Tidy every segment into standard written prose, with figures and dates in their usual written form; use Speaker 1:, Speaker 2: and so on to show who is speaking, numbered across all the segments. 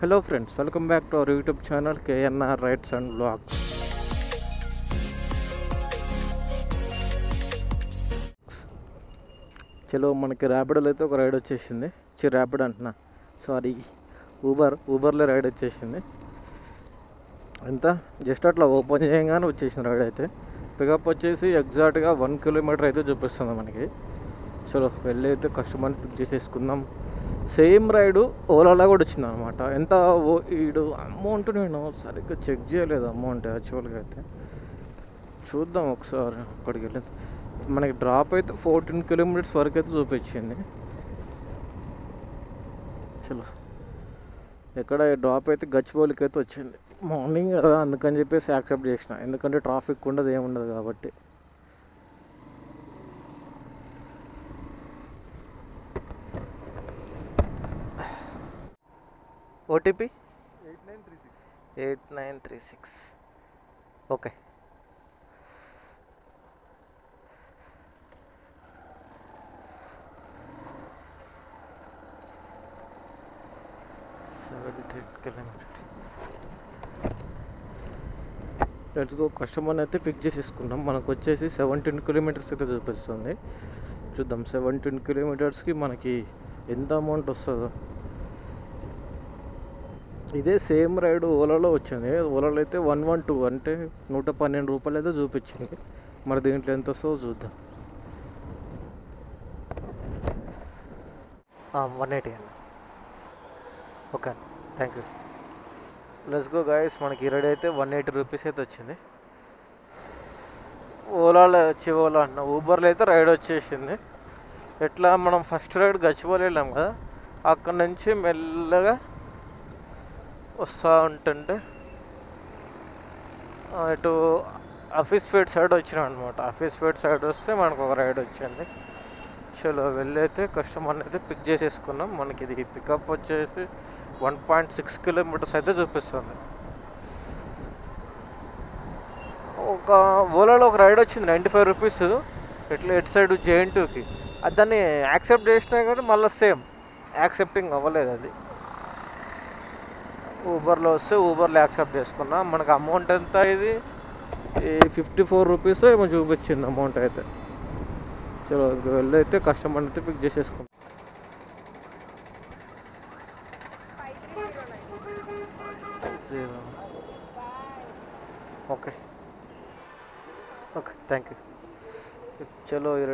Speaker 1: Hello friends, welcome back to our YouTube channel KNR Rides and Vlogs. చలో మనకి ర్యాపిడోలో అయితే ఒక రైడ్ వచ్చేసింది. ర్యాపిడ్ అంటున్నా, సారీ ఊబర్లో రైడ్ వచ్చేసింది. ఎంత జస్ట్ అట్లా ఓపెన్ చేయగానే వచ్చేసింది రైడ్ అయితే. పికప్ వచ్చేసి ఎగ్జాక్ట్గా 1 కిలోమీటర్ అయితే చూపిస్తుంది మనకి. చలో వెళ్ళి అయితే కస్టమర్ని పిక్ చేసేసుకుందాం. సేమ్ రైడు ఓలాలో కూడా వచ్చింది అనమాట. ఎంత ఈడు అమౌంట్ నేను సరిగ్గా చెక్ చేయలేదు అమౌంట్ యాక్చువల్గా అయితే. చూద్దాం ఒకసారి. అక్కడికి వెళ్ళి మనకి డ్రాప్ అయితే 14 కిలోమీటర్స్ వరకు అయితే చూపించింది. చలో ఎక్కడ డ్రాప్ అయితే గచ్చిబౌలికి అయితే వచ్చింది. మార్నింగ్ కదా అందుకని చెప్పేసి యాక్సెప్ట్ చేసిన, ఎందుకంటే ట్రాఫిక్ ఉండదు ఏముండదు కాబట్టి. ఓటీపీ 8936. Okay, let's go. కస్టమర్ని అయితే పిక్ చేసేసుకున్నాం. మనకు వచ్చేసి 17 కిలోమీటర్స్ అయితే చూపిస్తుంది. చూద్దాం 17 కిలోమీటర్స్కి మనకి ఎంత అమౌంట్ వస్తుందో. ఇదే సేమ్ రైడ్ ఓలాలో వచ్చింది. ఓలాలో అయితే 112 అంటే 112 రూపాయలు అయితే చూపించింది. మరి దీంట్లో ఎంత వస్తుందో చూద్దాం. 180 అన్న. Okay, thank you. Let's go guys. మనకి ఈ రైడ్ అయితే 180 రూపీస్ అయితే వచ్చింది. ఓలాలో ఓలా అన్న, ఊబర్లో అయితే రైడ్ వచ్చేసింది. ఎట్లా మనం ఫస్ట్ రైడ్ గచ్చిబౌలి వెళ్ళాం కదా, అక్కడ నుంచి మెల్లగా వస్తూ ఉంటుంటే ఇటు ఆఫీస్ ఫీడ్ సైడ్ వచ్చినాం అనమాట. ఆఫీస్ ఫీడ్ సైడ్ వస్తే మనకు ఒక రైడ్ వచ్చింది. చలో వెళ్ళి అయితే కస్టమర్ని అయితే పిక్ చేసేసుకున్నాం. మనకి ఇది పికప్ వచ్చేసి 1.6 కిలోమీటర్స్ అయితే చూపిస్తుంది. ఒక ఓలాలో ఒక రైడ్ వచ్చింది 95 రూపీస్, ఎట్లా ఎటు సైడ్ జేఎన్2కి. అది దాన్ని యాక్సెప్ట్ చేసినా కానీ మళ్ళీ సేమ్ యాక్సెప్టింగ్ అవ్వలేదు. అది ఊబర్లో వస్తే ఊబర్లో యాక్సెప్ట్ చేసుకున్నా. మనకు అమౌంట్ ఎంత, ఇది 54 రూపీస్ ఏమో చూపించింది అమౌంట్ అయితే. చలో వెళ్ళి అయితే కస్టమర్ని అయితే పిక్ చేసేసుకున్నాం. Okay okay, thank you. చలో ఈ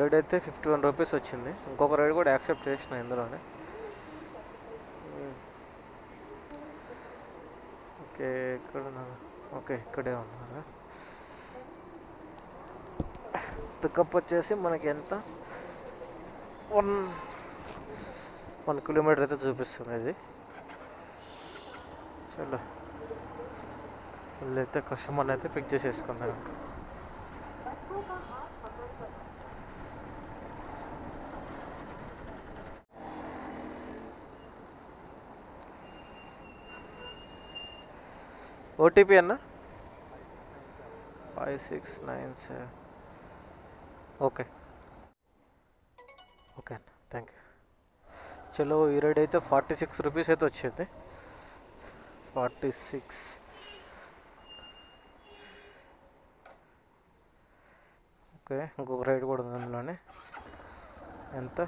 Speaker 1: రైడ్ అయితే 51 రూపీస్ వచ్చింది. ఇంకొక రైడ్ కూడా యాక్సెప్ట్ చేసిన ఇందులోనే. ఓకే, ఇక్కడ ఓకే ఇక్కడే ఉన్నారు. పికప్ వచ్చేసి మనకి ఎంత 1 కిలోమీటర్ అయితే చూపిస్తుంది ఇది. చలో వీళ్ళైతే కస్టమర్ని అయితే పిక్ చేసేసుకున్నాను. ఓటీపీ అన్న 5697. ఓకే ఓకే అన్న, థ్యాంక్ యూ. చలో ఈ రైడ్ అయితే 46 రూపీస్ అయితే వచ్చింది. 46. ఓకే, ఇంకొక రైడ్ కూడా ఉంది అందులోనే. ఎంత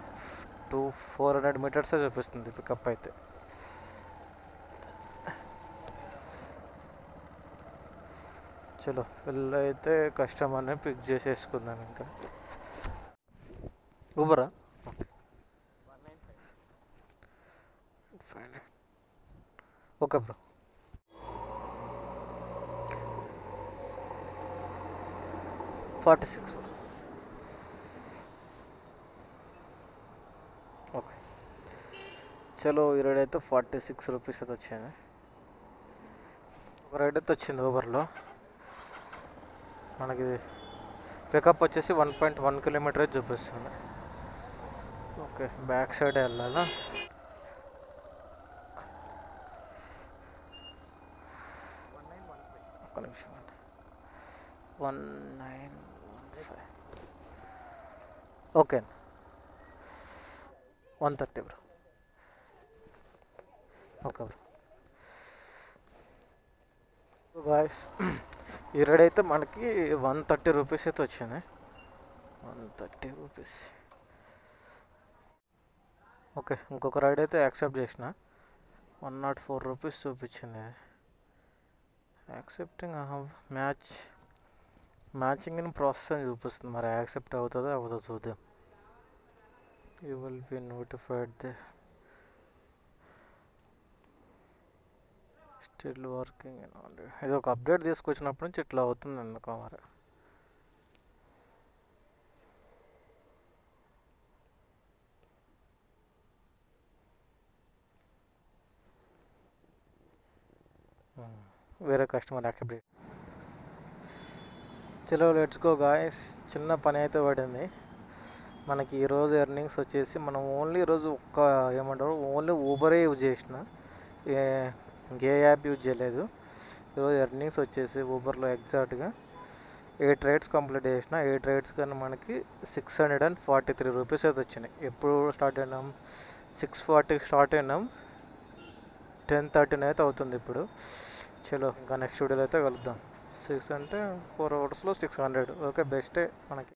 Speaker 1: 400 మీటర్సే చూపిస్తుంది పికప్ అయితే. చలో వీళ్ళైతే కస్టమర్ని పిక్ చేసేసుకుందాం. ఇంకా ఊబరా ఓకే బ్రో. ఓకే చలో ఈ రైడ్ అయితే 46 రూపీస్ అయితే వచ్చింది. ఒక రైడ్ అయితే వచ్చింది ఊబర్లో. మనకి పికప్ వచ్చేసి 1.1 కిలోమీటర్ అయితే చూపిస్తుంది. ఓకే, బ్యాక్ సైడ్ వెళ్ళాలా. ఒక్క నిమిషం. 1915. Okay 130 bro. ఓకే గాయస్, ఈ రైడ్ అయితే మనకి 130 రూపీస్ అయితే వచ్చింది. 130 రూపీస్. ఓకే, ఇంకొక రైడ్ అయితే యాక్సెప్ట్ చేసిన. 104 రూపీస్ చూపించింది. యాక్సెప్టింగ్ మ్యాచింగ్ ఇన్ ప్రాసెస్ అని చూపిస్తుంది. మరి యాక్సెప్ట్ అవుతుందో అవుతుందో చూద్దాం. You will be notified still working. ఇది ఒక అప్డేట్ తీసుకొచ్చినప్పటి నుంచి ఇట్లా అవుతుంది ఎందుకో మరి. వేరే కస్టమర్ యాక్సెప్ట్. చలో లెట్స్ గో గాయస్. చిన్న పని అయితే పడింది మనకి. ఈరోజు ఎర్నింగ్స్ వచ్చేసి మనం ఓన్లీ ఈరోజు ఏమంటారు ఓన్లీ ఊబరే యూజ్ చేసిన, ఏ యాప్ యూజ్ చేయలేదు. ఈరోజు ఎర్నింగ్స్ వచ్చేసి ఊబర్లో ఎగ్జాక్ట్గా 8 రైడ్స్ కంప్లీట్ చేసిన. 8 రైడ్స్ కానీ మనకి 643 రూపీస్ అయితే వచ్చినాయి. ఎప్పుడు స్టార్ట్ అయినాం? 6:40 స్టార్ట్ అయినాం, 10:13 అయితే అవుతుంది ఇప్పుడు. చలో ఇంకా నెక్స్ట్ వీడియోలో అయితే కలుద్దాం. 6 అంటే 4 అవర్స్లో 600. ఓకే, బెస్టే మనకి.